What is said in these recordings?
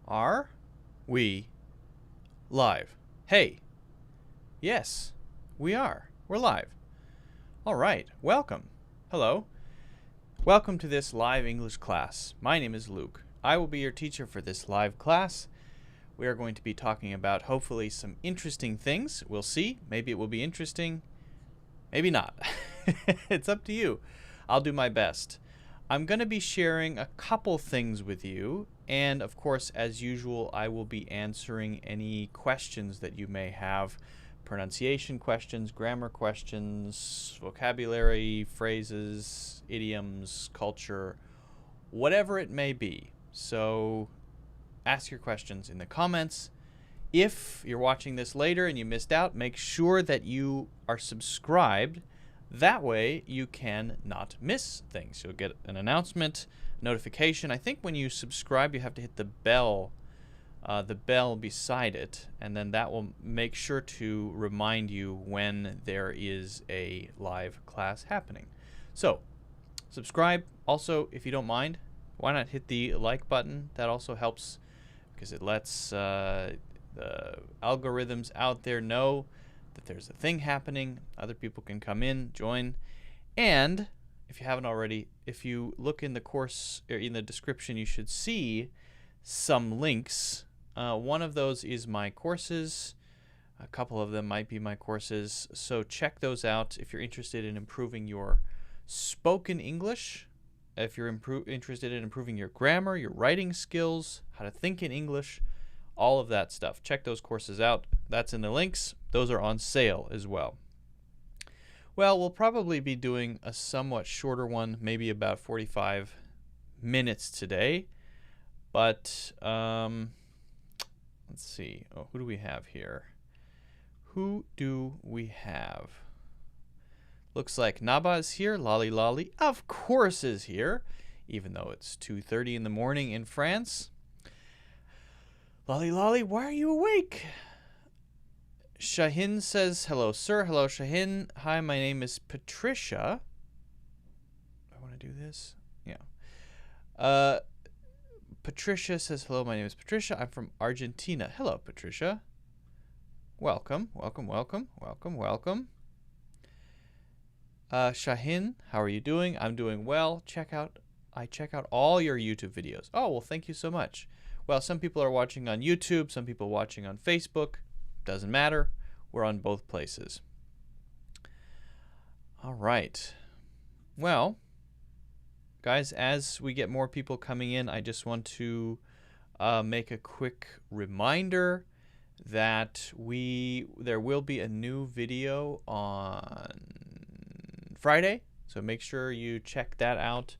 Are we live? Hey, yes, we are. We're live. All right, welcome. Hello. Welcome to this live English class. My name is Luke. I will be your teacher for this live class. We are going to be talking about hopefully some interesting things. We'll see. Maybe it will be interesting. Maybe not. It's up to you. I'll do my best. I'm going to be sharing a couple things with you, and of course, as usual, I will be answering any questions that you may have. Pronunciation questions, grammar questions, vocabulary, phrases, idioms, culture, whatever it may be. So ask your questions in the comments. If you're watching this later and you missed out, make sure that you are subscribed. That way you can not miss things. You'll get an announcement, notification. I think when you subscribe, you have to hit the bell beside it, and then that will make sure to remind you when there is a live class happening. So subscribe. Also, if you don't mind, why not hit the like button? That also helps because it lets the algorithms out there know that there's a thing happening. Other people can come in, join. And if you haven't already, if you look in the course or in the description, you should see some links. One of those is my courses. A couple of them might be my courses. So check those out if you're interested in improving your spoken English, if you're interested in improving your grammar, your writing skills, how to think in English, all of that stuff. Check those courses out. That's in the links. Those are on sale as well. Well, we'll probably be doing a somewhat shorter one, maybe about 45 minutes today. But let's see. Oh, who do we have here? Who do we have? Looks like Naba is here. Lolly Lolly, of course, is here, even though it's 2:30 in the morning in France. Lolly Lolly, why are you awake? Shahin says, hello, sir. Hello, Shahin. Hi, my name is Patricia. I want to do this. Yeah. Patricia says, hello, my name is Patricia. I'm from Argentina. Hello, Patricia. Welcome, welcome, welcome, welcome, welcome. Shahin, how are you doing? I'm doing well. I check out all your YouTube videos. Oh, well, thank you so much. Well, some people are watching on YouTube, some people watching on Facebook. Doesn't matter. We're on both places. All right. Well, guys, as we get more people coming in, I just want to make a quick reminder that there will be a new video on Friday. So make sure you check that out.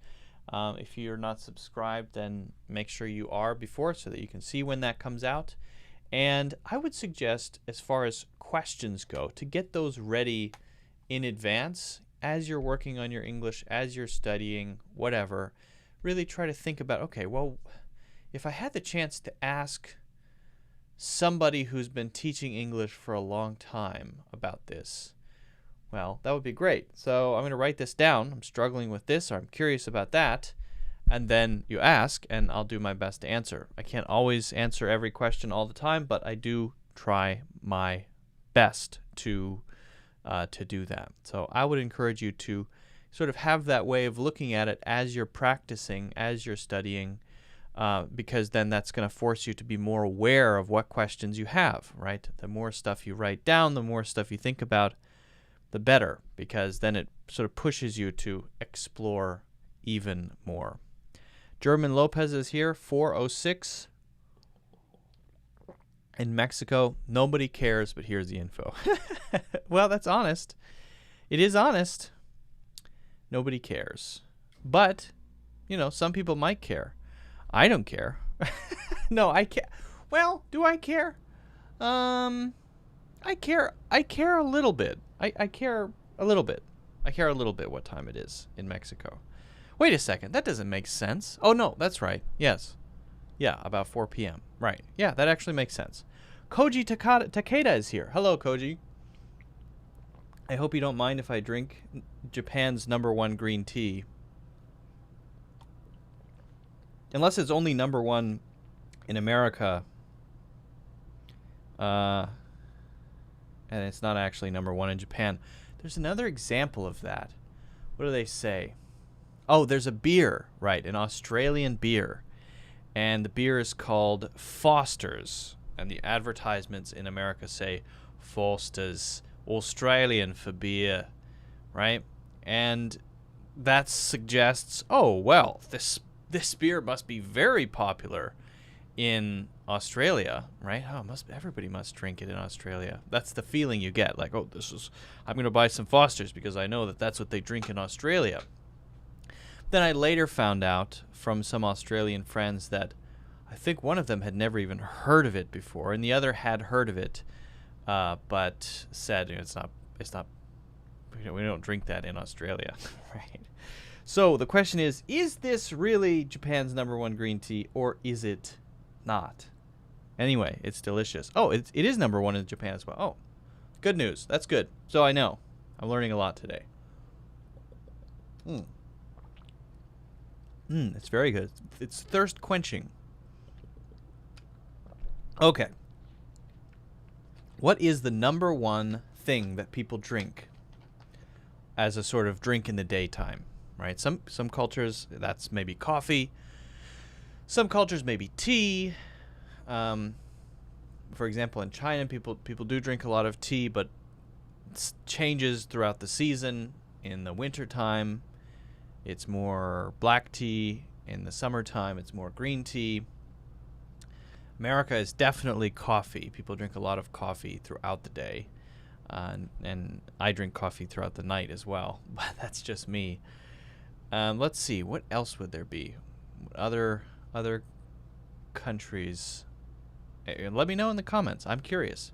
If you're not subscribed, then make sure you are before so that you can see when that comes out. And I would suggest, as far as questions go, to get those ready in advance as you're working on your English, as you're studying, whatever. Really try to think about, okay, well, if I had the chance to ask somebody who's been teaching English for a long time about this, well, that would be great. So I'm going to write this down. I'm struggling with this, or I'm curious about that. And then you ask, and I'll do my best to answer. I can't always answer every question all the time, but I do try my best to do that. So I would encourage you to sort of have that way of looking at it as you're practicing, as you're studying, because then that's going to force you to be more aware of what questions you have, right? The more stuff you write down, the more stuff you think about, the better, because then it sort of pushes you to explore even more. German Lopez is here, 406. In Mexico, nobody cares, but here's the info. Well, that's honest. It is honest. Nobody cares. But, you know, some people might care. I don't care. No, I care. Well, do I care? I care a little bit. I care a little bit. I care a little bit what time it is in Mexico. Wait a second. That doesn't make sense. Oh, no, that's right. Yes. Yeah, about 4 p.m. Right. Yeah, that actually makes sense. Koji Takeda is here. Hello, Koji. I hope you don't mind if I drink Japan's #1 green tea. Unless it's only #1 in America, and it's not actually #1 in Japan. There's another example of that. What do they say? Oh, there's a beer, right, an Australian beer. And the beer is called Foster's. And the advertisements in America say Foster's, Australian for beer, right? And that suggests, oh, well, this beer must be very popular in Australia, right? Oh, everybody must drink it in Australia. That's the feeling you get, like, oh, I'm going to buy some Foster's because I know that that's what they drink in Australia. Then I later found out from some Australian friends that I think one of them had never even heard of it before, and the other had heard of it, but said it's not. We don't drink that in Australia, right? So the question is this really Japan's #1 green tea, or is it not? Anyway, it's delicious. Oh, it is #1 in Japan as well. Oh, good news. That's good. So I know. I'm learning a lot today. It's very good. It's thirst quenching. Okay. What is the #1 thing that people drink as a sort of drink in the daytime, right? Some cultures, that's maybe coffee. Some cultures, maybe tea. For example, in China, people do drink a lot of tea, but it changes throughout the season. In the wintertime, it's more black tea. In the summertime, it's more green tea. America is definitely coffee. People drink a lot of coffee throughout the day. And I drink coffee throughout the night as well. But that's just me. Let's see. What else would there be? Other countries? Let me know in the comments. I'm curious.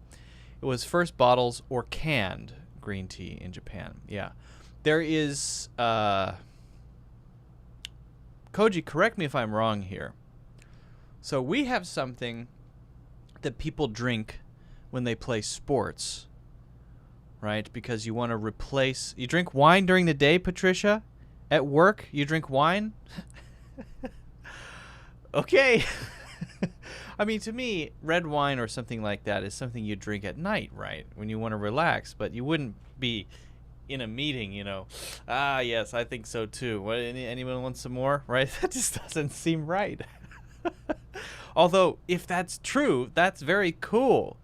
It was first bottles or canned green tea in Japan. Yeah. There is... Koji, correct me if I'm wrong here. So we have something that people drink when they play sports, right? Because you want to replace... You drink wine during the day, Patricia? At work, you drink wine? Okay. I mean, to me, red wine or something like that is something you drink at night, right? When you want to relax, but you wouldn't be in a meeting, yes, I think so too. What, anyone want some more, right? That just doesn't seem right. Although, if that's true, that's very cool.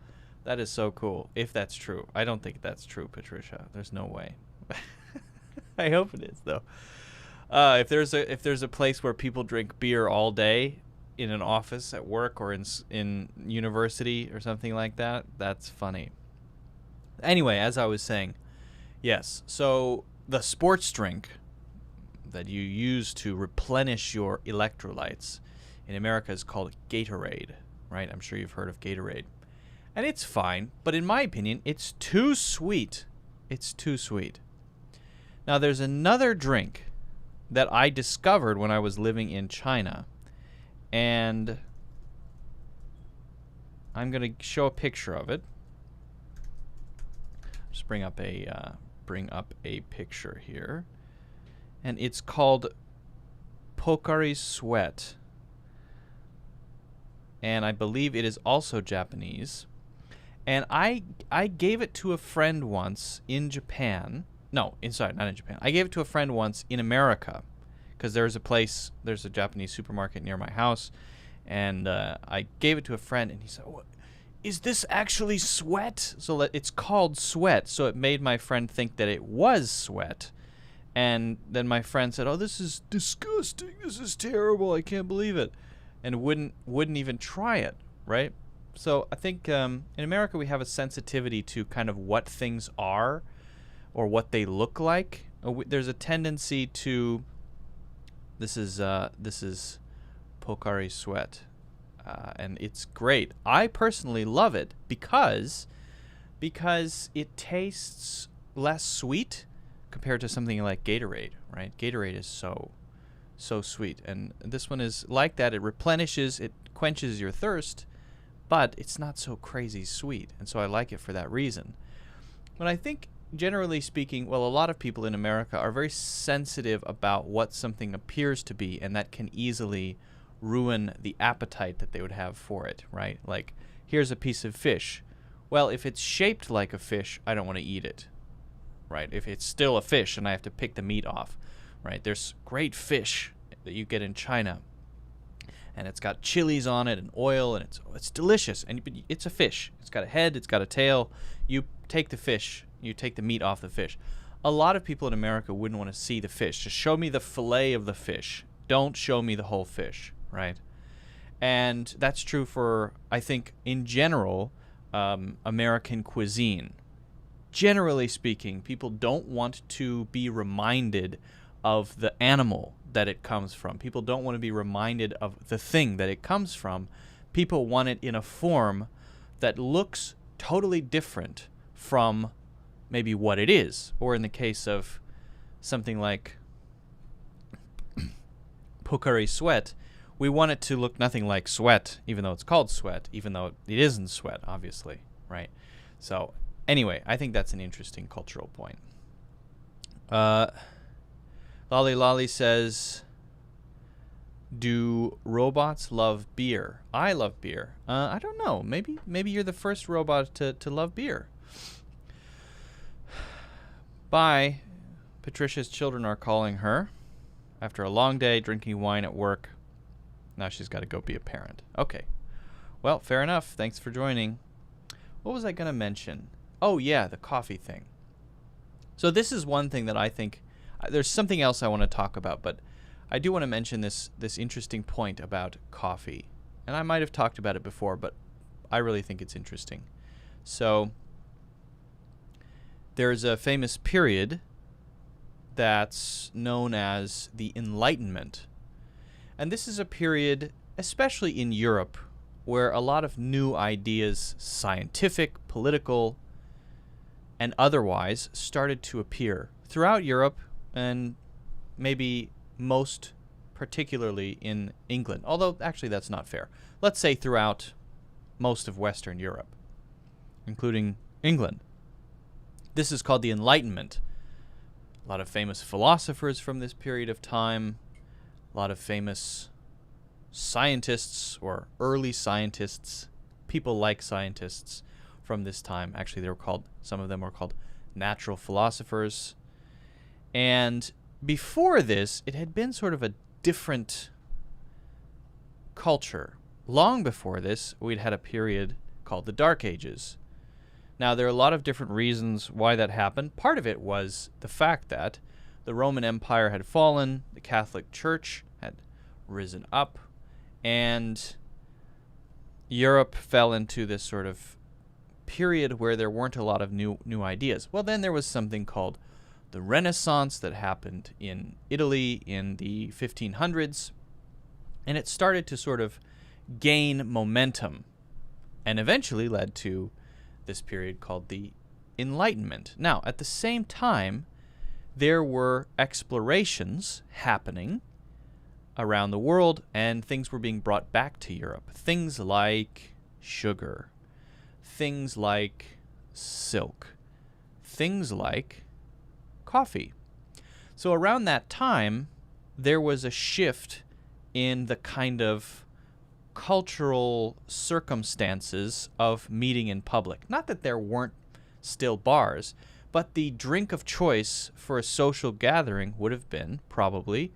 That is so cool, if that's true. I don't think that's true, Patricia. There's no way. I hope it is, though. If there's a place where people drink beer all day, in an office at work or in university or something like that, that's funny. Anyway, as I was saying, yes, so the sports drink that you use to replenish your electrolytes in America is called Gatorade, right? I'm sure you've heard of Gatorade. And it's fine, but in my opinion, it's too sweet. It's too sweet. Now, there's another drink that I discovered when I was living in China, and I'm going to show a picture of it. Just bring up a picture here, and it's called Pocari Sweat, and I believe it is also Japanese. And I gave it to a friend once in Japan. No, not in Japan. I gave it to a friend once in America, because there's a Japanese supermarket near my house, and I gave it to a friend, and he said, "What? Is this actually Sweat?" So it's called Sweat, so it made my friend think that it was Sweat. And then my friend said, "Oh, this is disgusting. This is terrible. I can't believe it," and wouldn't even try it, right? So I think in America we have a sensitivity to kind of what things are or what they look like. There's a tendency to... This is Pocari Sweat, and it's great. I personally love it because it tastes less sweet compared to something like Gatorade, right? Gatorade is so sweet, and this one is like that. It replenishes, it quenches your thirst, but it's not so crazy sweet, and so I like it for that reason. But I think, generally speaking, a lot of people in America are very sensitive about what something appears to be, and that can easily ruin the appetite that they would have for it, right? Like, here's a piece of fish. Well, if it's shaped like a fish, I don't want to eat it, right? If it's still a fish and I have to pick the meat off, right? There's great fish that you get in China, and it's got chilies on it and oil, and it's delicious. And it's a fish. It's got a head. It's got a tail. You take the fish. You take the meat off the fish. A lot of people in America wouldn't want to see the fish. Just show me the fillet of the fish. Don't show me the whole fish, right? And that's true for, I think, in general, American cuisine. Generally speaking, people don't want to be reminded of the animal that it comes from. People don't want to be reminded of the thing that it comes from. People want it in a form that looks totally different from maybe what it is. Or in the case of something like Pocari Sweat, we want it to look nothing like sweat, even though it's called sweat, even though it isn't sweat, obviously, right? So anyway, I think that's an interesting cultural point. Lolly Lolly says, do robots love beer? I love beer. I don't know. Maybe you're the first robot to love beer. Bye. Patricia's children are calling her after a long day drinking wine at work. Now she's got to go be a parent. Okay. Well, fair enough. Thanks for joining. What was I going to mention? Oh, yeah, the coffee thing. So this is one thing that I think, there's something else I want to talk about, but I do want to mention this interesting point about coffee. And I might have talked about it before, but I really think it's interesting. So there's a famous period that's known as the Enlightenment. And this is a period, especially in Europe, where a lot of new ideas, scientific, political, and otherwise, started to appear throughout Europe, and maybe most particularly in England. Although, actually, that's not fair. Let's say throughout most of Western Europe, including England. This is called the Enlightenment. A lot of famous philosophers from this period of time, a lot of famous scientists or early scientists, people like scientists from this time. Actually, some of them were called natural philosophers. And before this, it had been sort of a different culture. Long before this, we'd had a period called the Dark Ages. Now, there are a lot of different reasons why that happened. Part of it was the fact that the Roman Empire had fallen, the Catholic Church had risen up, and Europe fell into this sort of period where there weren't a lot of new ideas. Well, then there was something called the Renaissance that happened in Italy in the 1500s, and it started to sort of gain momentum and eventually led to this period called the Enlightenment. Now, at the same time, there were explorations happening around the world, and things were being brought back to Europe. Things like sugar, things like silk, things like coffee. So around that time, there was a shift in the kind of cultural circumstances of meeting in public. Not that there weren't still bars, but the drink of choice for a social gathering would have been probably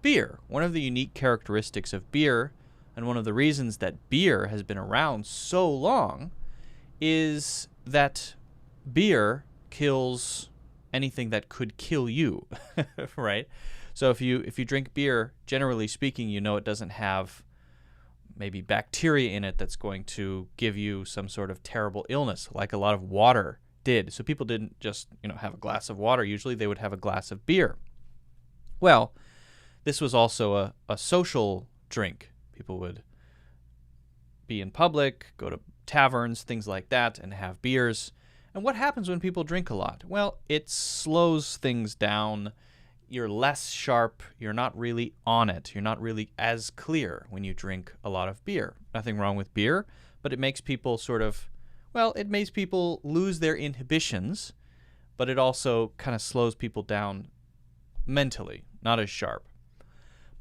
beer. One of the unique characteristics of beer, and one of the reasons that beer has been around so long, is that beer kills anything that could kill you, right? So if you drink beer, generally speaking, you know it doesn't have maybe bacteria in it that's going to give you some sort of terrible illness, like a lot of water did. So people didn't just, have a glass of water. Usually they would have a glass of beer. Well, this was also a social drink. People would be in public, go to taverns, things like that, and have beers. And what happens when people drink a lot? Well, it slows things down. You're less sharp. You're not really on it. You're not really as clear when you drink a lot of beer. Nothing wrong with beer, but it makes people it makes people lose their inhibitions, but it also kind of slows people down mentally, not as sharp.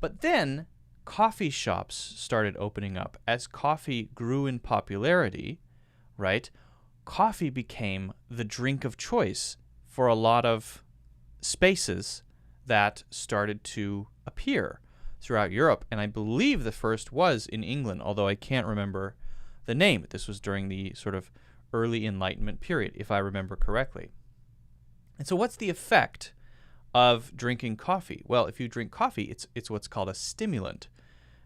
But then coffee shops started opening up, as coffee grew in popularity, right? Coffee became the drink of choice for a lot of spaces that started to appear throughout Europe. And I believe the first was in England, although I can't remember the name. This was during the sort of early Enlightenment period, if I remember correctly. And so what's the effect of drinking coffee? Well, if you drink coffee, it's what's called a stimulant.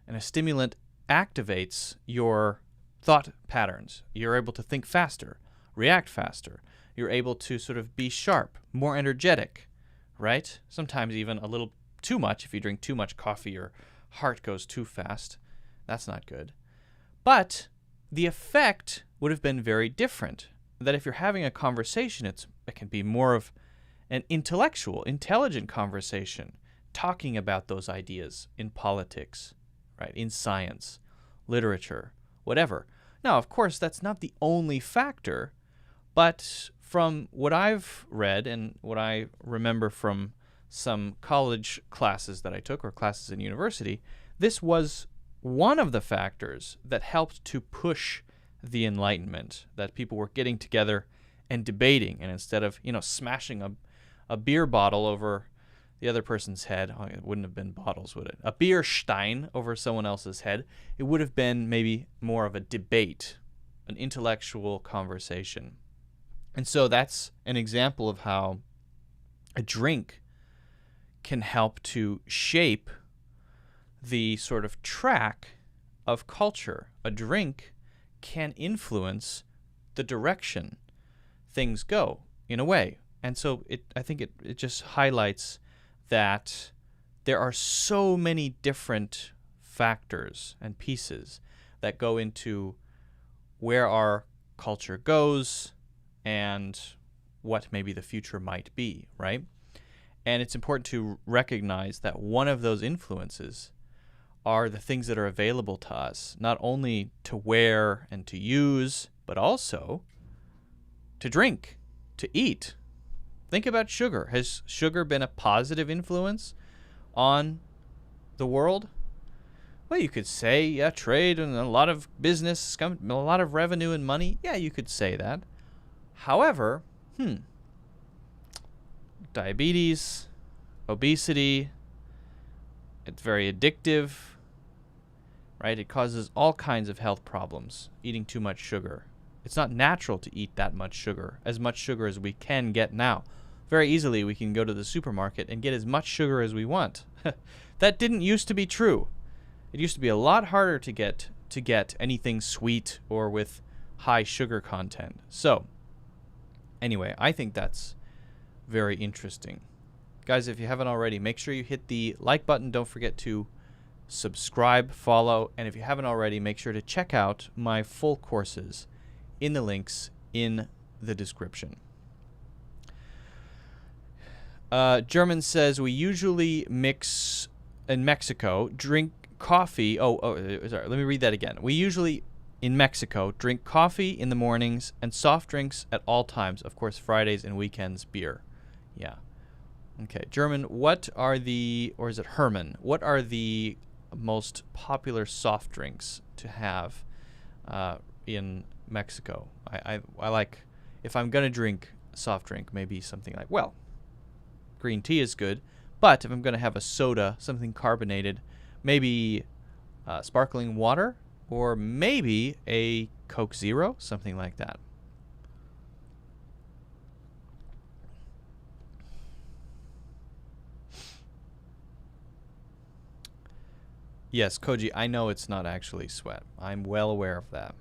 And a stimulant activates your thought patterns. You're able to think faster, react faster. You're able to sort of be sharp, more energetic, right? Sometimes even a little too much. If you drink too much coffee, your heart goes too fast. That's not good. But the effect would have been very different. That if you're having a conversation, it can be more of an intellectual, intelligent conversation, talking about those ideas in politics, right? In science, literature, whatever. Now, of course, that's not the only factor, but from what I've read and what I remember from some college classes that I took or classes in university, this was one of the factors that helped to push the Enlightenment, that people were getting together and debating, and instead of, smashing a beer bottle over the other person's head, it wouldn't have been bottles, would it? A beer stein over someone else's head, it would have been maybe more of a debate, an intellectual conversation. And so that's an example of how a drink can help to shape the sort of track of culture. A drink can influence the direction things go in a way. And so I think it just highlights that there are so many different factors and pieces that go into where our culture goes and what maybe the future might be, right? And it's important to recognize that one of those influences are the things that are available to us, not only to wear and to use, but also to drink, to eat. Think about sugar. Has sugar been a positive influence on the world? Well, you could say, yeah, trade and a lot of business, a lot of revenue and money. Yeah, you could say that. However, diabetes, obesity, it's very addictive, right? It causes all kinds of health problems, eating too much sugar. It's not natural to eat that much sugar as we can get now. Very easily, we can go to the supermarket and get as much sugar as we want. That didn't used to be true. It used to be a lot harder to get anything sweet or with high sugar content. So, anyway, I think that's very interesting. Guys, if you haven't already, make sure you hit the like button. Don't forget to subscribe, follow, and if you haven't already, make sure to check out my full courses in the links in the description. German says, we usually mix in Mexico, drink coffee. Sorry, let me read that again. We usually, in Mexico, drink coffee in the mornings and soft drinks at all times. Of course, Fridays and weekends, beer. Yeah. Okay. German, or is it Herman? What are the most popular soft drinks to have in Mexico? I like, if I'm going to drink a soft drink, maybe something like, green tea is good, but if I'm going to have a soda, something carbonated, maybe sparkling water, or maybe a Coke Zero, something like that. Yes, Koji, I know it's not actually sweat. I'm well aware of that.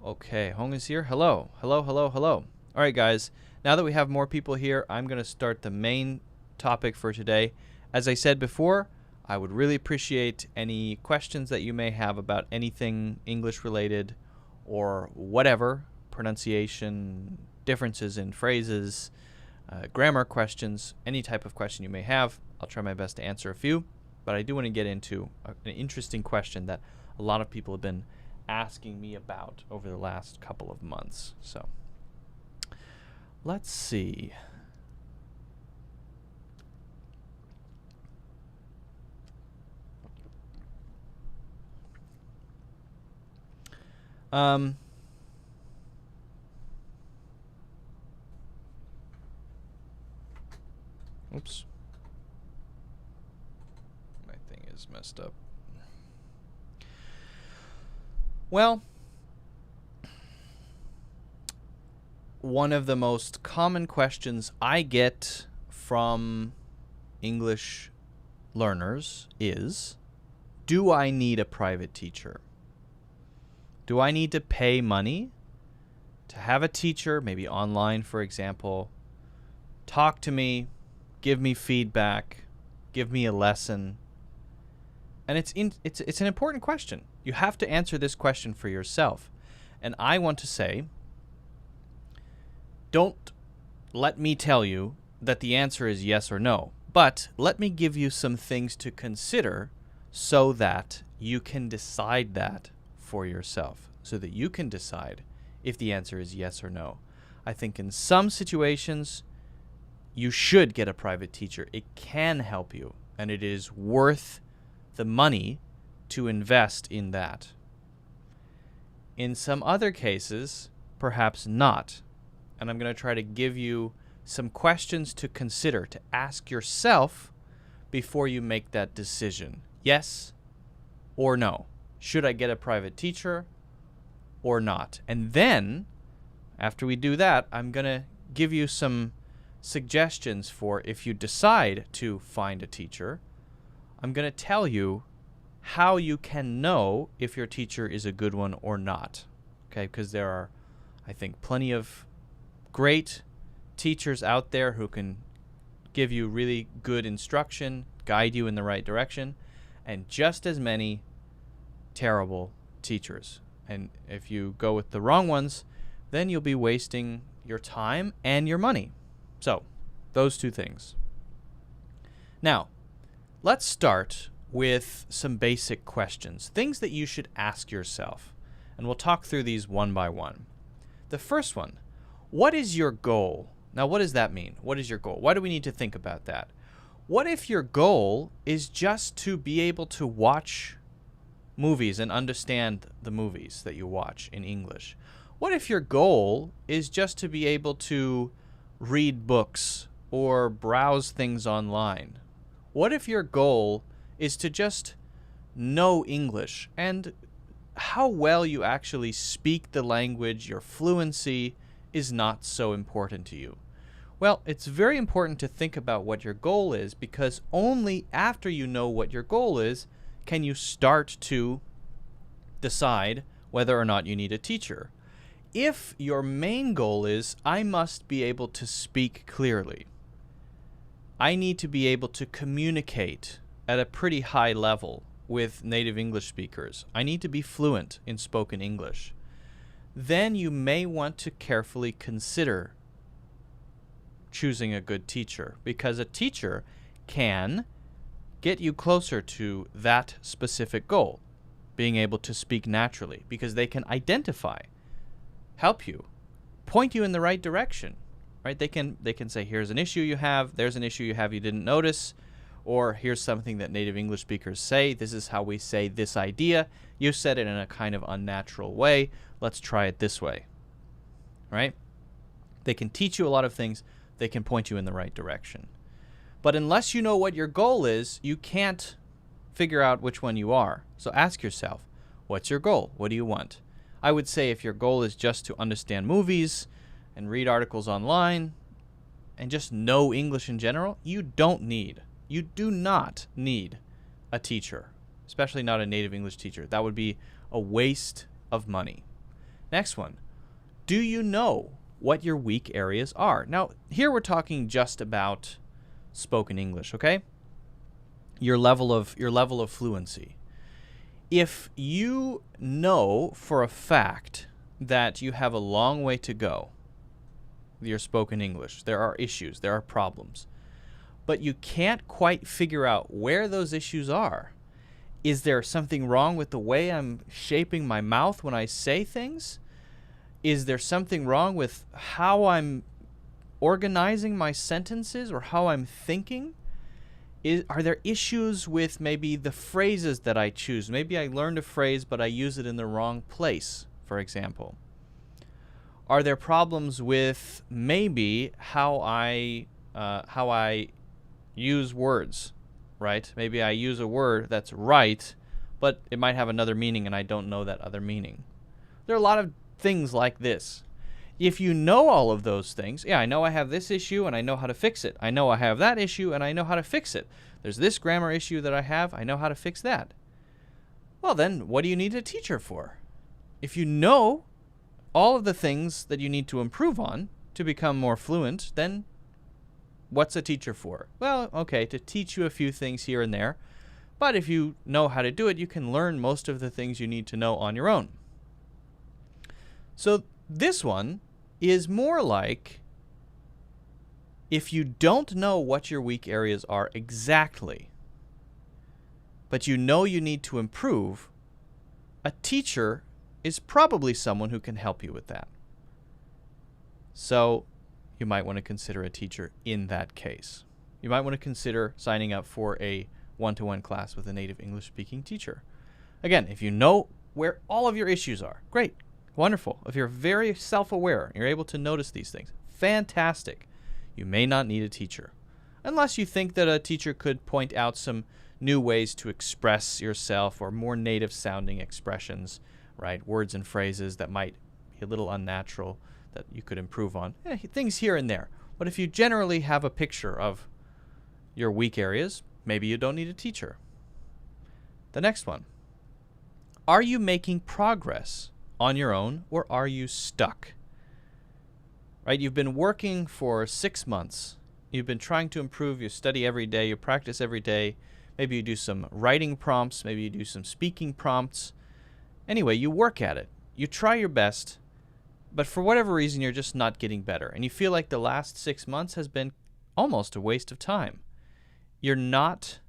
Okay, Hong is here. Hello. All right, guys. Now that we have more people here, I'm going to start the main topic for today. As I said before, I would really appreciate any questions that you may have about anything English related or whatever, pronunciation, differences in phrases, grammar questions, any type of question you may have. I'll try my best to answer a few, but I do want to get into an interesting question that a lot of people have been asking me about over the last couple of months. So let's see. Oops. My thing is messed up. Well, one of the most common questions I get from English learners is, do I need a private teacher? Do I need to pay money to have a teacher, maybe online, for example, talk to me, give me feedback, give me a lesson? And it's an important question. You have to answer this question for yourself. And I want to say, don't let me tell you that the answer is yes or no, but let me give you some things to consider so that you can decide that for yourself, so that you can decide if the answer is yes or no. I think in some situations, you should get a private teacher. It can help you, and it is worth the money to invest in that. In some other cases, perhaps not. And I'm going to try to give you some questions to consider, to ask yourself before you make that decision. Yes or no? Should I get a private teacher or not? And then, after we do that, I'm going to give you some suggestions for if you decide to find a teacher. I'm going to tell you how you can know if your teacher is a good one or not. Okay, because there are, I think, plenty of great teachers out there who can give you really good instruction, guide you in the right direction, and just as many terrible teachers. And if you go with the wrong ones, then you'll be wasting your time and your money. So, those two things. Now, let's start with some basic questions, things that you should ask yourself. And we'll talk through these one by one. The first one, what is your goal? Now, what does that mean? What is your goal? Why do we need to think about that? What if your goal is just to be able to watch movies and understand the movies that you watch in English? What if your goal is just to be able to read books or browse things online? What if your goal is to just know English and how well you actually speak the language, your fluency, is not so important to you? Well, it's very important to think about what your goal is, because only after you know what your goal is can you start to decide whether or not you need a teacher. If your main goal is, I must be able to speak clearly, I need to be able to communicate at a pretty high level with native English speakers, I need to be fluent in spoken English, then you may want to carefully consider choosing a good teacher, because a teacher can get you closer to that specific goal, being able to speak naturally, because they can identify, help you, point you in the right direction, right? They can say, here's an issue you have, there's an issue you have you didn't notice, or here's something that native English speakers say, this is how we say this idea, you said it in a kind of unnatural way, let's try it this way, right? They can teach you a lot of things, they can point you in the right direction. But unless you know what your goal is, you can't figure out which one you are. So ask yourself, what's your goal? What do you want? I would say if your goal is just to understand movies and read articles online and just know English in general, you do not need a teacher, especially not a native English teacher. That would be a waste of money. Next one, do you know what your weak areas are? Now, here we're talking just about spoken English, okay? Your level of fluency. If you know for a fact that you have a long way to go with your spoken English, there are issues, there are problems, but you can't quite figure out where those issues are. Is there something wrong with the way I'm shaping my mouth when I say things? Is there something wrong with how I'm organizing my sentences or how I'm thinking? Are there issues with maybe the phrases that I choose? Maybe I learned a phrase, but I use it in the wrong place, for example? Are there problems with maybe how I use words, right? Maybe I use a word that's right, but it might have another meaning and I don't know that other meaning. There are a lot of things like this. If you know all of those things, yeah, I know I have this issue and I know how to fix it. I know I have that issue and I know how to fix it. There's this grammar issue that I have, I know how to fix that. Well then, what do you need a teacher for? If you know all of the things that you need to improve on to become more fluent, then what's a teacher for? Well, okay, to teach you a few things here and there, but if you know how to do it, you can learn most of the things you need to know on your own. So this one is more like if you don't know what your weak areas are exactly, but you know you need to improve, a teacher is probably someone who can help you with that. So you might want to consider a teacher in that case. You might want to consider signing up for a one-to-one class with a native English-speaking teacher. Again, if you know where all of your issues are, great. Wonderful. If you're very self-aware, you're able to notice these things, fantastic. You may not need a teacher, unless you think that a teacher could point out some new ways to express yourself or more native-sounding expressions, right? Words and phrases that might be a little unnatural that you could improve on. Things here and there. But if you generally have a picture of your weak areas, maybe you don't need a teacher. The next one. Are you making progress on your own, or are you stuck? Right? You've been working for 6 months. You've been trying to improve. You study every day. You practice every day. Maybe you do some writing prompts. Maybe you do some speaking prompts. Anyway, you work at it. You try your best, but for whatever reason, you're just not getting better. And you feel like the last 6 months has been almost a waste of time. You're not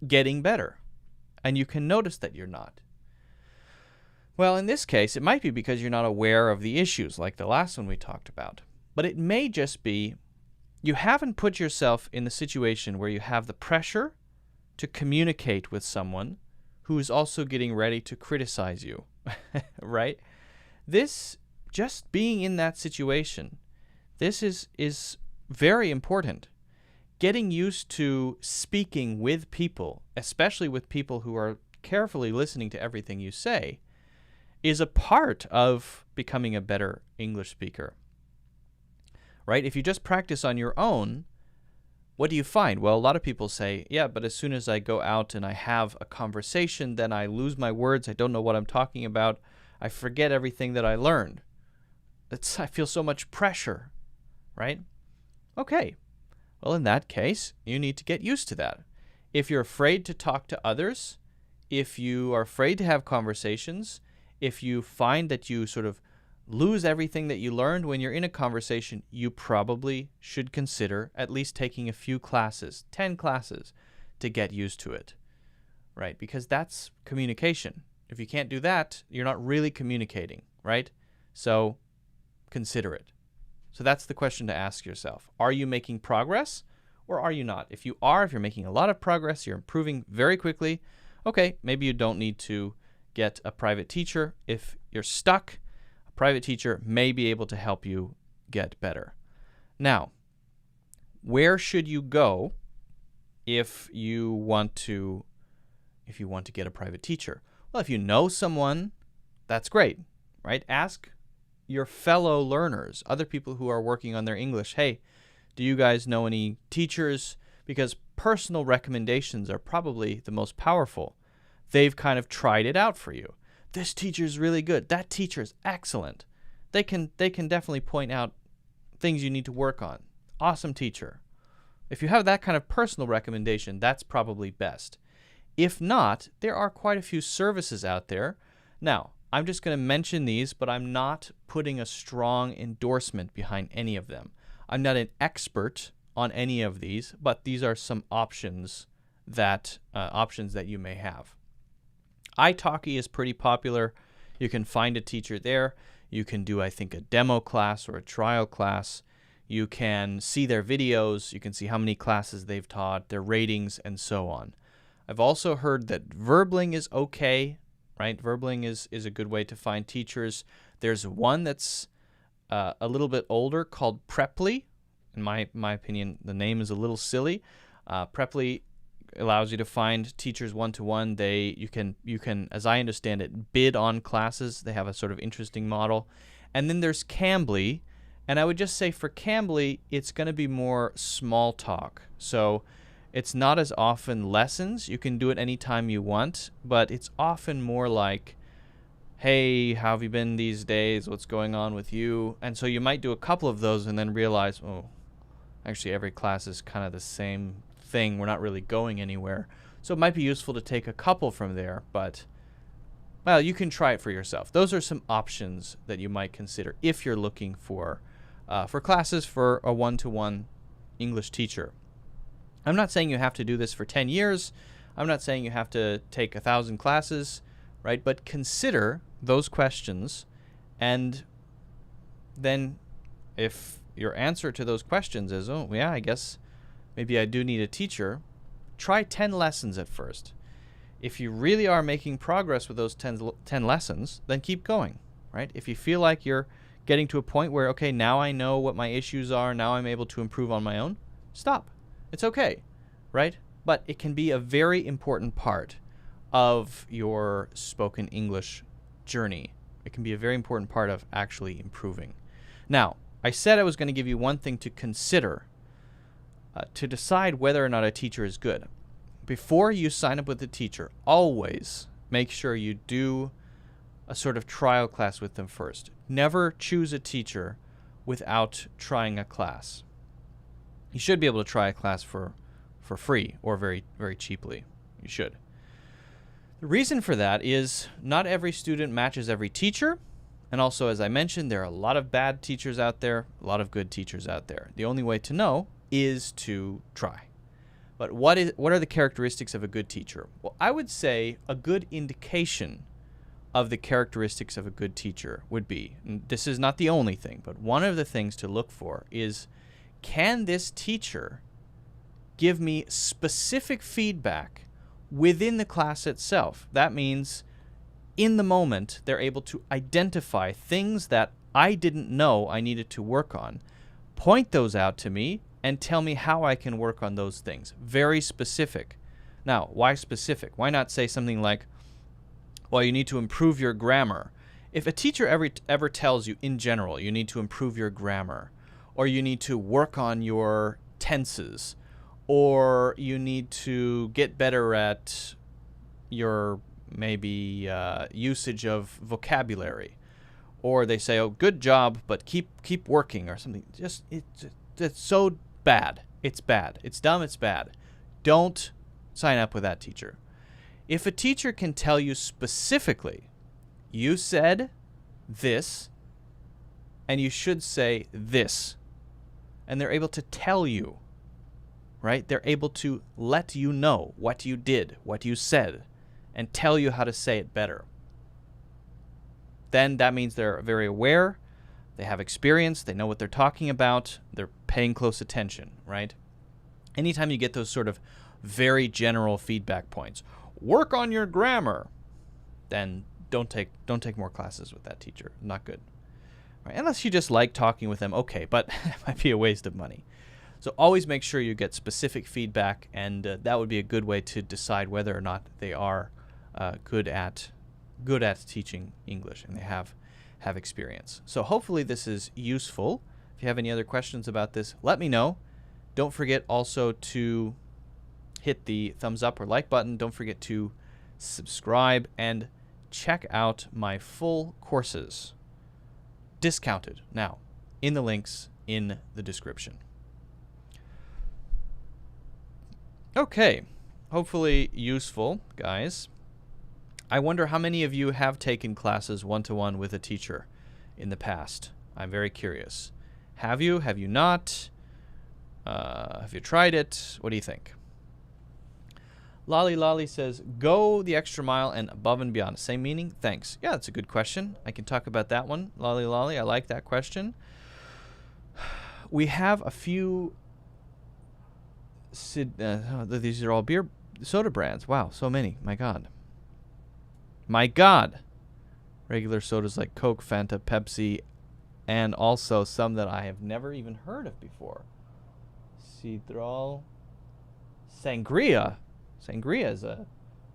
getting better, and you can notice that you're not. Well, in this case, it might be because you're not aware of the issues like the last one we talked about. But it may just be you haven't put yourself in the situation where you have the pressure to communicate with someone who is also getting ready to criticize you, right? This, just being in that situation, this is very important. Getting used to speaking with people, especially with people who are carefully listening to everything you say, is a part of becoming a better English speaker, right? If you just practice on your own, what do you find? Well, a lot of people say, yeah, but as soon as I go out and I have a conversation, then I lose my words. I don't know what I'm talking about. I forget everything that I learned. I feel so much pressure, right? Okay. Well, in that case, you need to get used to that. If you're afraid to talk to others, if you are afraid to have conversations, if you find that you sort of lose everything that you learned when you're in a conversation, you probably should consider at least taking a few classes, 10 classes, to get used to it, right? Because that's communication. If you can't do that, you're not really communicating, right? So consider it. So that's the question to ask yourself. Are you making progress or are you not? If you are, if you're making a lot of progress, you're improving very quickly, okay, maybe you don't need to get a private teacher. If you're stuck, a private teacher may be able to help you get better. Now, where should you go if you want to get a private teacher? Well, if you know someone, that's great, right? Ask your fellow learners, other people who are working on their English, hey, do you guys know any teachers? Because personal recommendations are probably the most powerful. They've kind of tried it out for you. This teacher's really good. That teacher's excellent. They can definitely point out things you need to work on. Awesome teacher. If you have that kind of personal recommendation, that's probably best. If not, there are quite a few services out there. Now, I'm just going to mention these, but I'm not putting a strong endorsement behind any of them. I'm not an expert on any of these, but these are some options that you may have. italki is pretty popular. You can find a teacher there. You can do, I think, a demo class or a trial class. You can see their videos. You can see how many classes they've taught, their ratings, and so on. I've also heard that Verbling is okay. right? Verbling is a good way to find teachers. There's one that's a little bit older called Preply. In my opinion, the name is a little silly. Preply allows you to find teachers one-to-one. You can, as I understand it, bid on classes. They have a sort of interesting model. And then there's Cambly, and I would just say for Cambly, it's going to be more small talk. So it's not as often lessons. You can do it anytime you want, but it's often more like, hey, how have you been these days? What's going on with you? And so you might do a couple of those and then realize, oh, actually every class is kind of the same thing. We're not really going anywhere. So it might be useful to take a couple from there, but, well, you can try it for yourself. Those are some options that you might consider if you're looking for classes for a one-to-one English teacher. I'm not saying you have to do this for 10 years. I'm not saying you have to take 1,000 classes, right? But consider those questions, and then if your answer to those questions is, oh, yeah, I guess maybe I do need a teacher, try 10 lessons at first. If you really are making progress with those 10 lessons, then keep going, right? If you feel like you're getting to a point where, okay, now I know what my issues are, now I'm able to improve on my own, stop. It's okay, right? But it can be a very important part of your spoken English journey. It can be a very important part of actually improving. Now, I said I was going to give you one thing to consider to decide whether or not a teacher is good. Before you sign up with a teacher, always make sure you do a sort of trial class with them first. Never choose a teacher without trying a class. You should be able to try a class for free or very, very cheaply. You should. The reason for that is not every student matches every teacher. And also, as I mentioned, there are a lot of bad teachers out there, a lot of good teachers out there. The only way to know is to try. But what are the characteristics of a good teacher? Well, I would say a good indication of the characteristics of a good teacher would be, and this is not the only thing, but one of the things to look for is, can this teacher give me specific feedback within the class itself? That means in the moment, they're able to identify things that I didn't know I needed to work on, point those out to me, and tell me how I can work on those things. Very specific. Now, why specific? Why not say something like, well, you need to improve your grammar. If a teacher ever tells you in general you need to improve your grammar, or you need to work on your tenses, or you need to get better at your maybe usage of vocabulary, or they say, oh, good job, but keep working, or something. Just it's so bad. It's bad. It's dumb. It's bad. Don't sign up with that teacher. If a teacher can tell you specifically, you said this, and you should say this, and they're able to tell you, right? They're able to let you know what you did, what you said, and tell you how to say it better. Then that means they're very aware, they have experience, they know what they're talking about, they're paying close attention, right? Anytime you get those sort of very general feedback points, work on your grammar, then don't take more classes with that teacher. Not good. Right? Unless you just like talking with them, okay, but it might be a waste of money. So always make sure you get specific feedback, and that would be a good way to decide whether or not they are good at teaching English and they have experience. So hopefully this is useful. If you have any other questions about this, let me know. Don't forget also to hit the thumbs up or like button. Don't forget to subscribe and check out my full courses, discounted now, in the links in the description. Okay, hopefully useful, guys. I wonder how many of you have taken classes one-to-one with a teacher in the past. I'm very curious. Have you? Have you not? Have you tried it? What do you think? Lolly Lolly says, go the extra mile and above and beyond. Same meaning? Thanks. Yeah, that's a good question. I can talk about that one. Lolly Lolly, I like that question. We have a few... these are all soda brands. Wow, so many. My God. My God. Regular sodas like Coke, Fanta, Pepsi, and also some that I have never even heard of before. Citral. Sangria. Sangria is a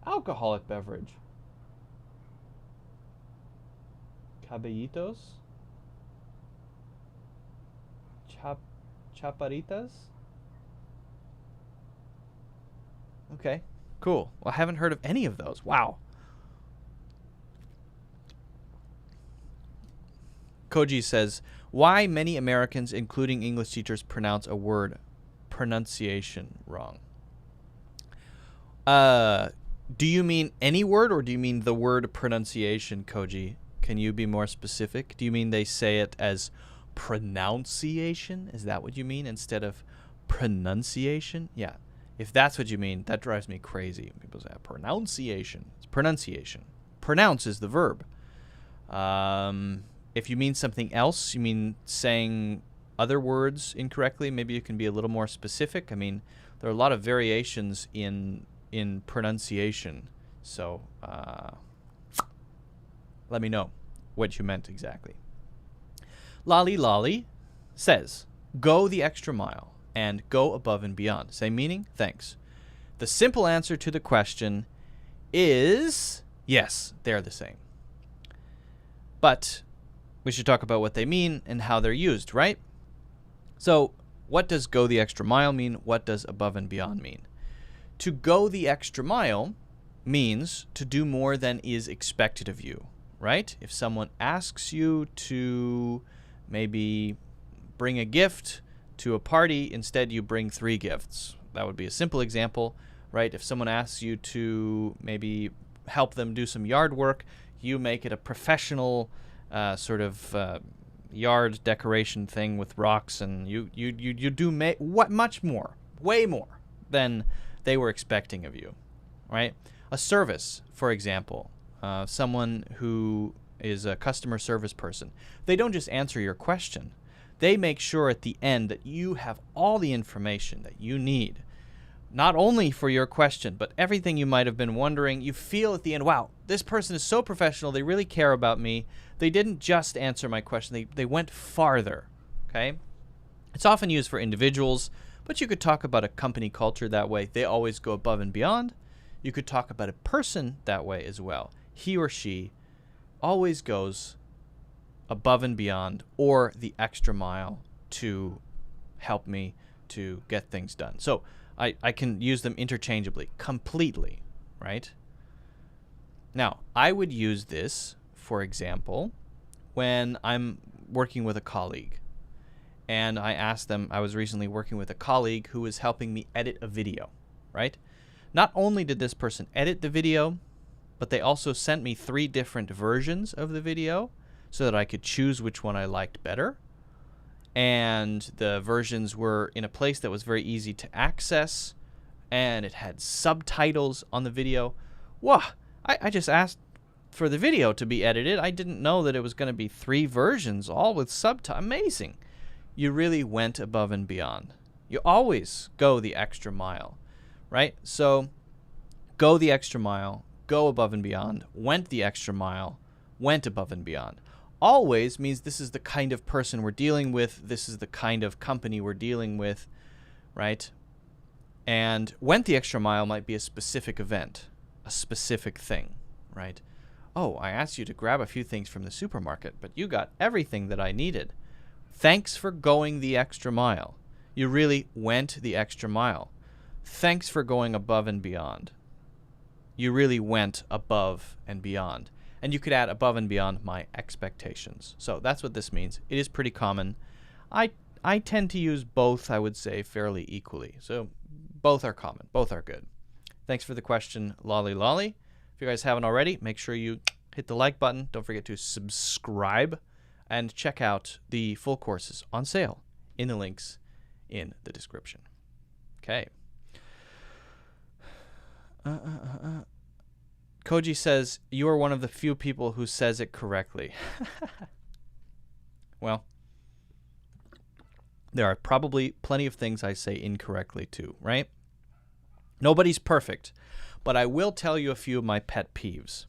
alcoholic beverage. Caballitos. Chaparitas. Okay, cool. Well, I haven't heard of any of those. Wow. Koji says, why many Americans, including English teachers, pronounce a word pronunciation wrong? Do you mean any word, or do you mean the word pronunciation, Koji? Can you be more specific? Do you mean they say it as pronunciation? Is that what you mean, instead of pronunciation? Yeah. If that's what you mean, that drives me crazy. People say pronunciation. It's pronunciation. Pronounce is the verb. If you mean something else, you mean saying other words incorrectly, maybe you can be a little more specific. I mean, there are a lot of variations in pronunciation. So let me know what you meant exactly. Lolly Lolly says, go the extra mile and go above and beyond. Same meaning? Thanks. The simple answer to the question is yes, they're the same. But we should talk about what they mean and how they're used, right? So what does go the extra mile mean? What does above and beyond mean? To go the extra mile means to do more than is expected of you, right? If someone asks you to maybe bring a gift to a party, instead you bring 3 gifts. That would be a simple example, right? If someone asks you to maybe help them do some yard work, you make it a professional sort of yard decoration thing with rocks, and you do much more, way more than they were expecting of you, right? A service, for example, someone who is a customer service person, they don't just answer your question. They make sure at the end that you have all the information that you need, not only for your question, but everything you might have been wondering. You feel at the end, wow, this person is so professional. They really care about me. They didn't just answer my question. They went farther, okay? It's often used for individuals, but you could talk about a company culture that way. They always go above and beyond. You could talk about a person that way as well. He or she always goes above and beyond, or the extra mile, to help me to get things done. So I can use them interchangeably, completely, right? Now, I would use this, for example, when I'm working with a colleague. And I asked them, I was recently working with a colleague who was helping me edit a video, right? Not only did this person edit the video, but they also sent me 3 different versions of the video so that I could choose which one I liked better. And the versions were in a place that was very easy to access, and it had subtitles on the video. Whoa, I just asked for the video to be edited. I didn't know that it was going to be 3 versions, all with subtitles. Amazing. You really went above and beyond. You always go the extra mile, right? So go the extra mile, go above and beyond, went the extra mile, went above and beyond. Always means this is the kind of person we're dealing with. This is the kind of company we're dealing with, right? And went the extra mile might be a specific event, a specific thing, right? Oh, I asked you to grab a few things from the supermarket, but you got everything that I needed. Thanks for going the extra mile. You really went the extra mile. Thanks for going above and beyond. You really went above and beyond. And you could add above and beyond my expectations. So that's what this means. It is pretty common. I tend to use both, I would say, fairly equally. So both are common. Both are good. Thanks for the question, Lolly Lolly. If you guys haven't already, make sure you hit the like button. Don't forget to subscribe and check out the full courses on sale in the links in the description. Okay. Koji says, you are one of the few people who says it correctly. Well, there are probably plenty of things I say incorrectly too, right? Nobody's perfect, but I will tell you a few of my pet peeves.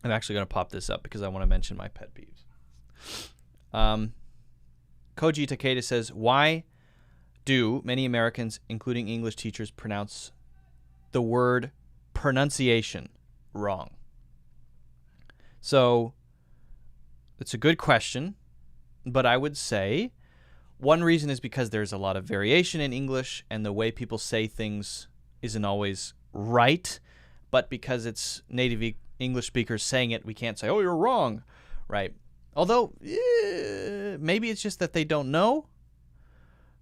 I'm actually going to pop this up because I want to mention my pet peeves. Koji Takeda says, why do many Americans, including English teachers, pronounce the word pronunciation wrong? So it's a good question, but I would say one reason is because there's a lot of variation in English and the way people say things isn't always right, but because it's native English speakers saying it, we can't say, oh, you're wrong, right? Although, maybe it's just that they don't know.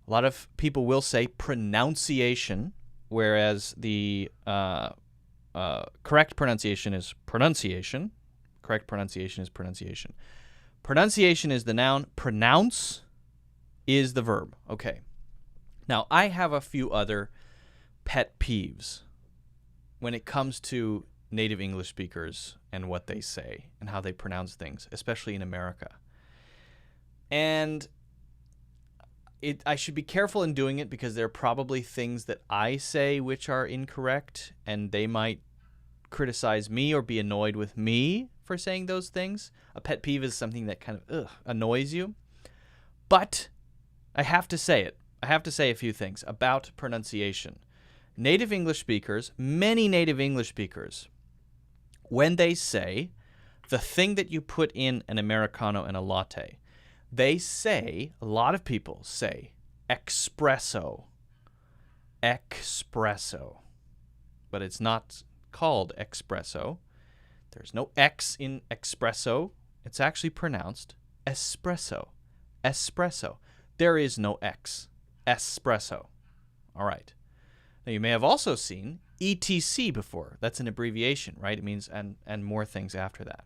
A lot of people will say pronunciation, whereas the correct pronunciation is pronunciation. Correct pronunciation is pronunciation. Pronunciation is the noun. Pronounce is the verb. Okay. Now, I have a few other pet peeves when it comes to native English speakers and what they say and how they pronounce things, especially in America. And I should be careful in doing it because there are probably things that I say which are incorrect, and they might criticize me or be annoyed with me for saying those things. A pet peeve is something that kind of annoys you. But I have to say it. I have to say a few things about pronunciation. Native English speakers, many native English speakers, when they say the thing that you put in an Americano and a latte, they say, a lot of people say, espresso. Espresso. But it's not called espresso. There's no X in espresso. It's actually pronounced espresso. Espresso. There is no X. Espresso. All right. Now, you may have also seen ETC before. That's an abbreviation, right? It means and more things after that.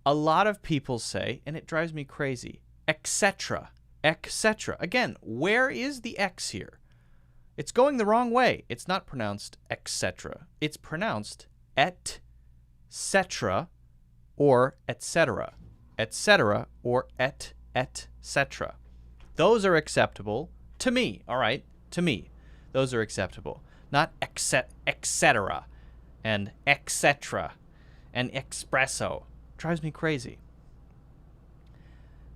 A lot of people say, and it drives me crazy, etc. Etc. Again, where is the X here? It's going the wrong way. It's not pronounced etc. It's pronounced et cetera or etc. Etc. or et cetera. Those are acceptable to me, all right? To me. Those are acceptable. Not etc. and etc. and espresso. Drives me crazy.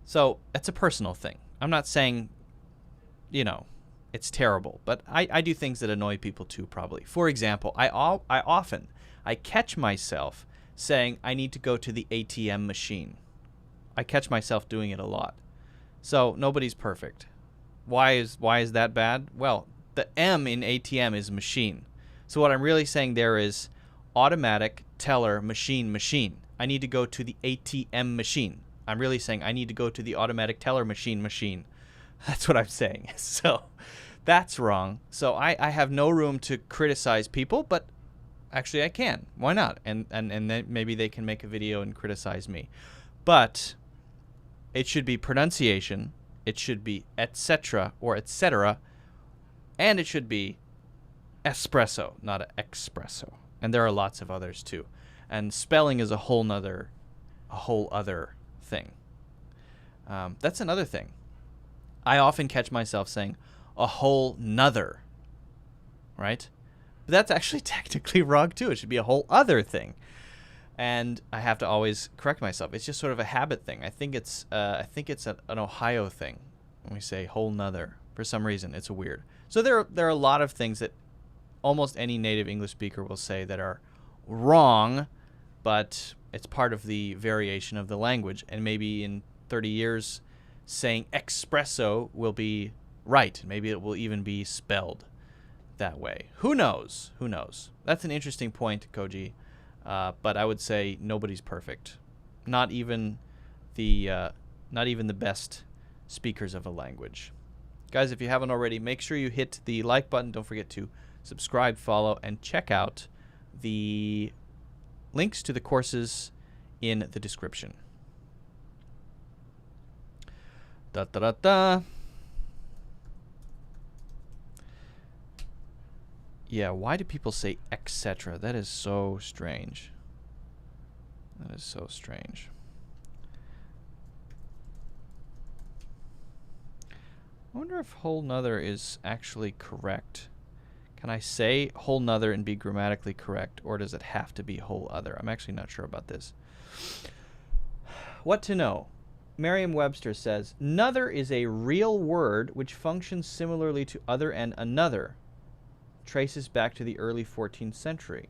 So that's a personal thing. I'm not saying, it's terrible, but I do things that annoy people too, probably. For example, I catch myself saying I need to go to the ATM machine. I catch myself doing it a lot. So nobody's perfect. Why is that bad? Well, the M in ATM is machine. So what I'm really saying there is automatic teller machine. I need to go to the ATM machine. I'm really saying I need to go to the automatic teller machine. That's what I'm saying. So that's wrong. So I have no room to criticize people, but actually I can. Why not? And then maybe they can make a video and criticize me. But it should be pronunciation. It should be etc. or etc. And it should be espresso, not an espresso. And there are lots of others too. And spelling is a whole other thing. That's another thing. I often catch myself saying a whole nother, right? But that's actually technically wrong too. It should be a whole other thing. And I have to always correct myself. It's just sort of a habit thing. I think it's an Ohio thing when we say whole nother. For some reason, it's weird. So there are a lot of things that almost any native English speaker will say that are wrong, but it's part of the variation of the language. And maybe in 30 years, saying espresso will be right. Maybe it will even be spelled that way. Who knows? Who knows? That's an interesting point, Koji. But I would say nobody's perfect. Not even the best speakers of a language. Guys, if you haven't already, make sure you hit the like button. Don't forget to subscribe, follow, and check out the links to the courses in the description. Yeah, why do people say etc.? That is so strange. That is so strange. I wonder if whole nother is actually correct. Can I say whole nother and be grammatically correct, or does it have to be whole other? I'm actually not sure about this. What to know? Merriam-Webster says, "Nother is a real word which functions similarly to other and another. Traces back to the early 14th century.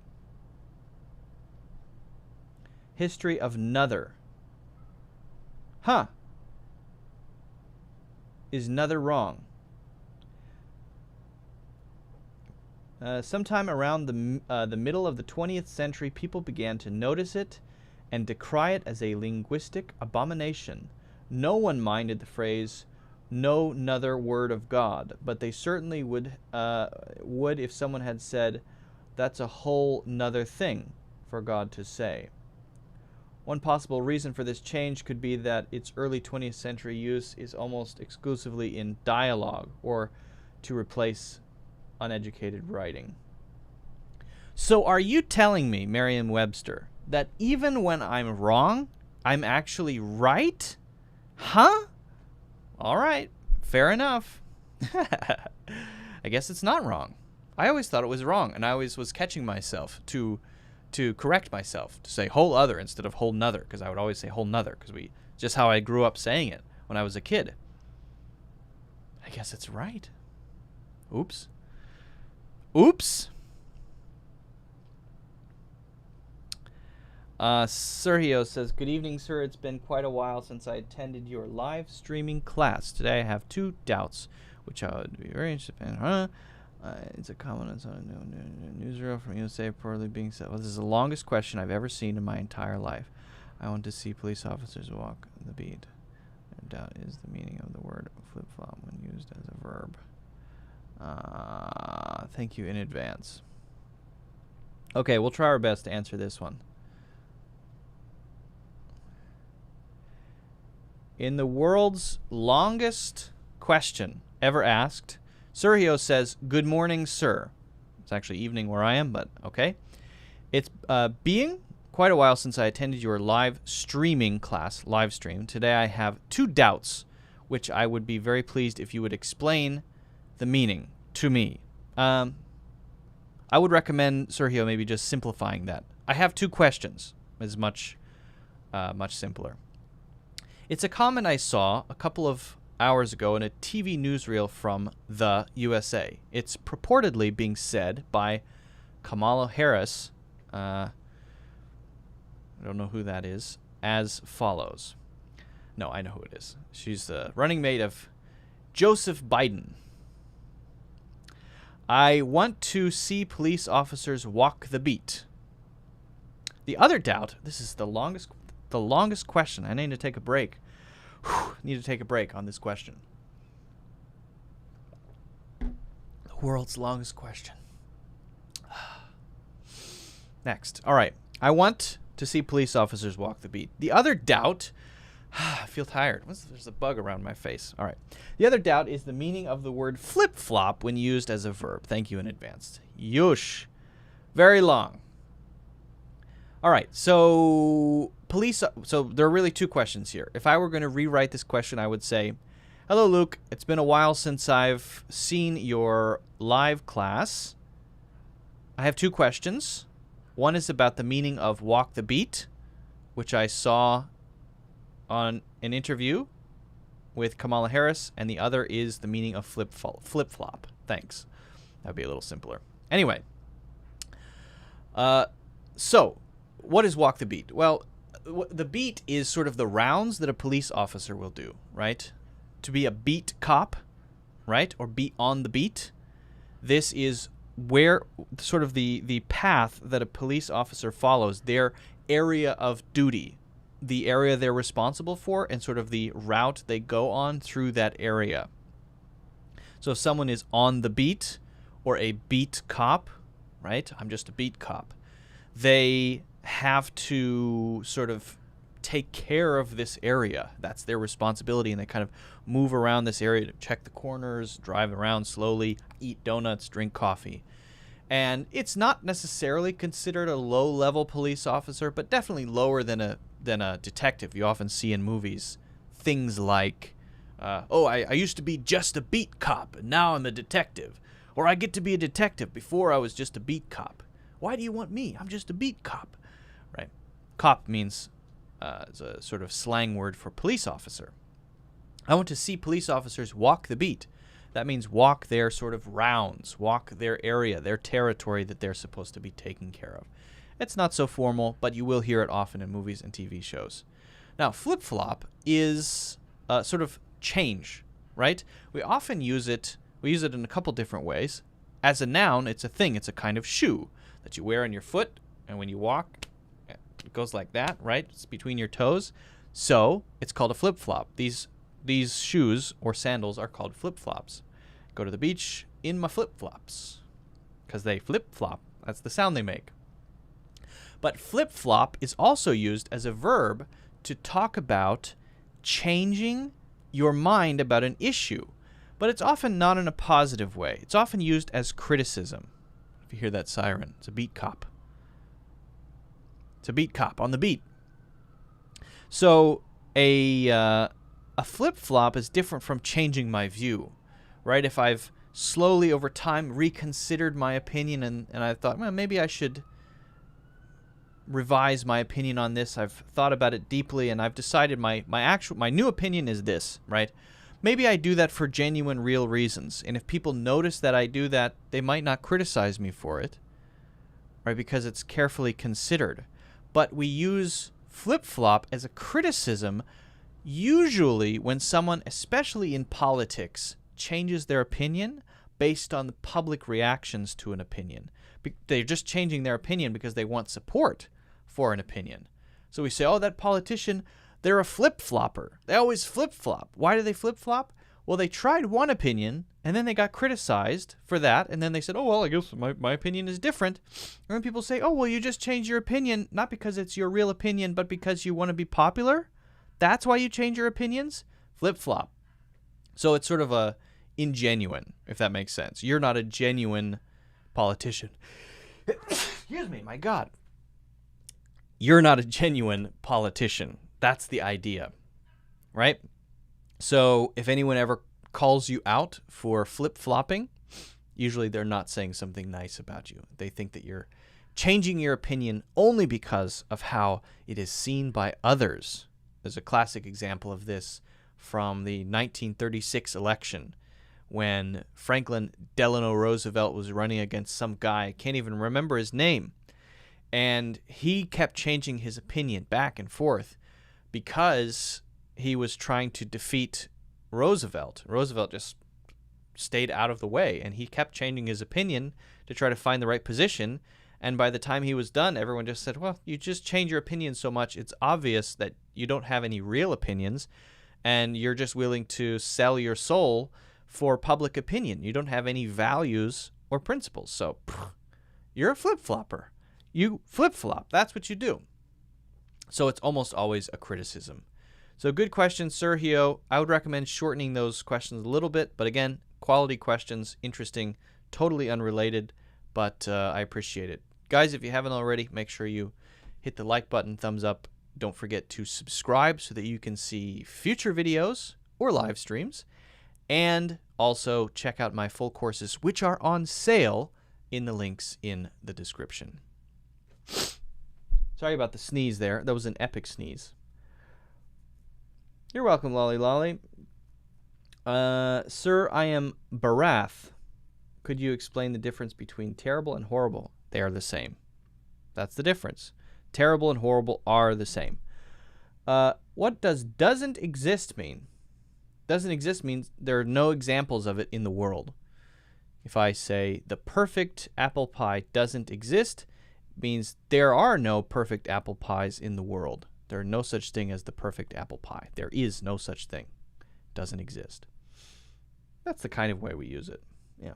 History of nother. Huh. Is nother wrong? Sometime around the middle of the 20th century, people began to notice it and decry it as a linguistic abomination. No one minded the phrase, 'no nother word of God,' but they certainly would if someone had said, 'that's a whole nother thing for God to say.' One possible reason for this change could be that its early 20th century use is almost exclusively in dialogue, or to replace uneducated writing." So are you telling me, Merriam-Webster, that even when I'm wrong, I'm actually right? Huh? All right, fair enough. I guess it's not wrong. I always thought it was wrong, and I always was catching myself to correct myself, to say whole other instead of whole nother, because I would always say whole nother, because just how I grew up saying it when I was a kid. I guess it's right. Oops. Oops. Sergio says, "Good evening, sir. It's been quite a while since I attended your live streaming class. Today I have 2 doubts, which I would be very interested in." It's a comment on a newsreel from USA reportedly being said. Well, this is the longest question I've ever seen in my entire life. I want to see police officers walk the beat. A doubt is the meaning of the word flip-flop when used as a verb. Thank you in advance. Okay, we'll try our best to answer this one. In the world's longest question ever asked, Sergio says, "Good morning, sir." It's actually evening where I am, but okay. It's being quite a while since I attended your live streaming class, live stream. Today I have 2 doubts, which I would be very pleased if you would explain the meaning to me. I would recommend, Sergio, maybe just simplifying that. I have 2 questions. It's much simpler. It's a comment I saw a couple of hours ago in a TV newsreel from the USA. It's purportedly being said by Kamala Harris, I don't know who that is, as follows. No, I know who it is. She's the running mate of Joseph Biden. "I want to see police officers walk the beat." The other doubt, this is the longest question. I need to take a break. Need to take a break on this question. The world's longest question. Next. All right. I want to see police officers walk the beat. The other doubt, I feel tired. There's a bug around my face. All right. The other doubt is the meaning of the word flip-flop when used as a verb. Thank you in advance. Yush. Very long. All right. So there are really 2 questions here. If I were going to rewrite this question, I would say, "Hello, Luke. It's been a while since I've seen your live class. I have 2 questions. One is about the meaning of walk the beat, which I saw on an interview with Kamala Harris, and the other is the meaning of flip-flop. Thanks. That would be a little simpler. Anyway, so what is walk the beat? Well, the beat is sort of the rounds that a police officer will do, right? To be a beat cop, right? Or be on the beat. This is where sort of the path that a police officer follows, their area of duty, the area they're responsible for, and sort of the route they go on through that area. So if someone is on the beat or a beat cop, right? I'm just a beat cop. They have to sort of take care of this area. That's their responsibility, and they kind of move around this area to check the corners, drive around slowly, eat donuts, drink coffee. And it's not necessarily considered a low-level police officer, but definitely lower than a detective you often see in movies. Things like, I used to be just a beat cop, and now I'm a detective. Or I get to be a detective. Before I was just a beat cop. Why do you want me? I'm just a beat cop. Right? Cop means it's a sort of slang word for police officer. I want to see police officers walk the beat. That means walk their sort of rounds, walk their area, their territory that they're supposed to be taking care of. It's not so formal, but you will hear it often in movies and TV shows. Now, flip-flop is sort of change, right? We often use it, in a couple different ways. As a noun, it's a thing. It's a kind of shoe that you wear on your foot, and when you walk, it goes like that, right? It's between your toes. So it's called a flip-flop. These shoes or sandals are called flip-flops. Go to the beach in my flip-flops because they flip-flop. That's the sound they make. But flip-flop is also used as a verb to talk about changing your mind about an issue. But it's often not in a positive way. It's often used as criticism. If you hear that siren, it's a beat cop. It's a beat cop on the beat. So a flip-flop is different from changing my view, right? If I've slowly over time reconsidered my opinion and I thought, well, maybe I should revise my opinion on this. I've thought about it deeply and I've decided my new opinion is this, right? Maybe I do that for genuine, real reasons. And if people notice that I do that, they might not criticize me for it, right? Because it's carefully considered. But we use flip-flop as a criticism usually when someone, especially in politics, changes their opinion based on the public reactions to an opinion. They're just changing their opinion because they want support for an opinion. So we say, oh, that politician, they're a flip-flopper. They always flip-flop. Why do they flip-flop? Well, they tried one opinion, and then they got criticized for that, and then they said, oh, well, I guess my opinion is different. And then people say, oh, well, you just changed your opinion, not because it's your real opinion, but because you want to be popular? That's why you change your opinions? Flip-flop. So it's sort of a ingenuine, if that makes sense. You're not a genuine politician. Excuse me, my God. You're not a genuine politician. That's the idea, right? So if anyone ever calls you out for flip-flopping, usually they're not saying something nice about you. They think that you're changing your opinion only because of how it is seen by others. There's a classic example of this from the 1936 election when Franklin Delano Roosevelt was running against some guy. I can't even remember his name. And he kept changing his opinion back and forth because he was trying to defeat Roosevelt. Roosevelt just stayed out of the way, and he kept changing his opinion to try to find the right position. And by the time he was done, everyone just said, well, you just change your opinion so much, it's obvious that you don't have any real opinions, and you're just willing to sell your soul for public opinion. You don't have any values or principles. So you're a flip-flopper. You flip-flop. That's what you do. So it's almost always a criticism. So good question, Sergio. I would recommend shortening those questions a little bit. But again, quality questions, interesting, totally unrelated, but I appreciate it. Guys, if you haven't already, make sure you hit the like button, thumbs up. Don't forget to subscribe so that you can see future videos or live streams. And also check out my full courses, which are on sale in the links in the description. Sorry about the sneeze there. That was an epic sneeze. You're welcome, Lolly Lolly. Sir, I am Barath. Could you explain the difference between terrible and horrible? They are the same. That's the difference. Terrible and horrible are the same. What does doesn't exist mean? Doesn't exist means there are no examples of it in the world. If I say the perfect apple pie doesn't exist, it means there are no perfect apple pies in the world. There are no such thing as the perfect apple pie. There is no such thing. Doesn't exist. That's the kind of way we use it. Yeah.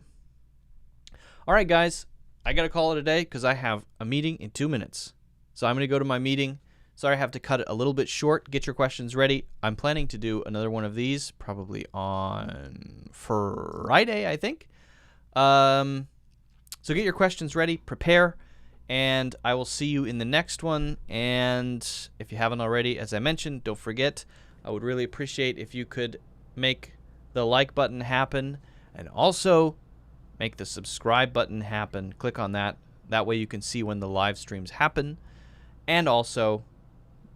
All right, guys. I got to call it a day because I have a meeting in 2 minutes. So I'm going to go to my meeting. Sorry, I have to cut it a little bit short. Get your questions ready. I'm planning to do another one of these probably on Friday, I think. So get your questions ready. Prepare. And I will see you in the next one. And if you haven't already, as I mentioned, don't forget, I would really appreciate if you could make the like button happen. And also make the subscribe button happen. Click on that. That way you can see when the live streams happen. And also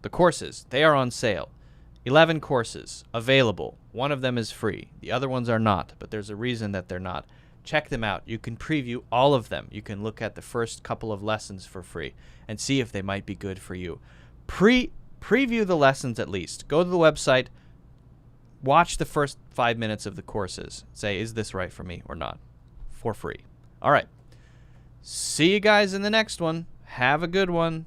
the courses. They are on sale. 11 courses available. One of them is free. The other ones are not, but there's a reason that they're not. Check them out. You can preview all of them. You can look at the first couple of lessons for free and see if they might be good for you. Preview the lessons at least. Go to the website. Watch the first 5 minutes of the courses. Say, is this right for me or not? For free. All right. See you guys in the next one. Have a good one.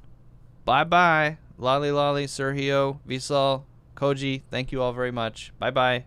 Bye-bye. Lali Lali, Sergio, Visal, Koji, thank you all very much. Bye-bye.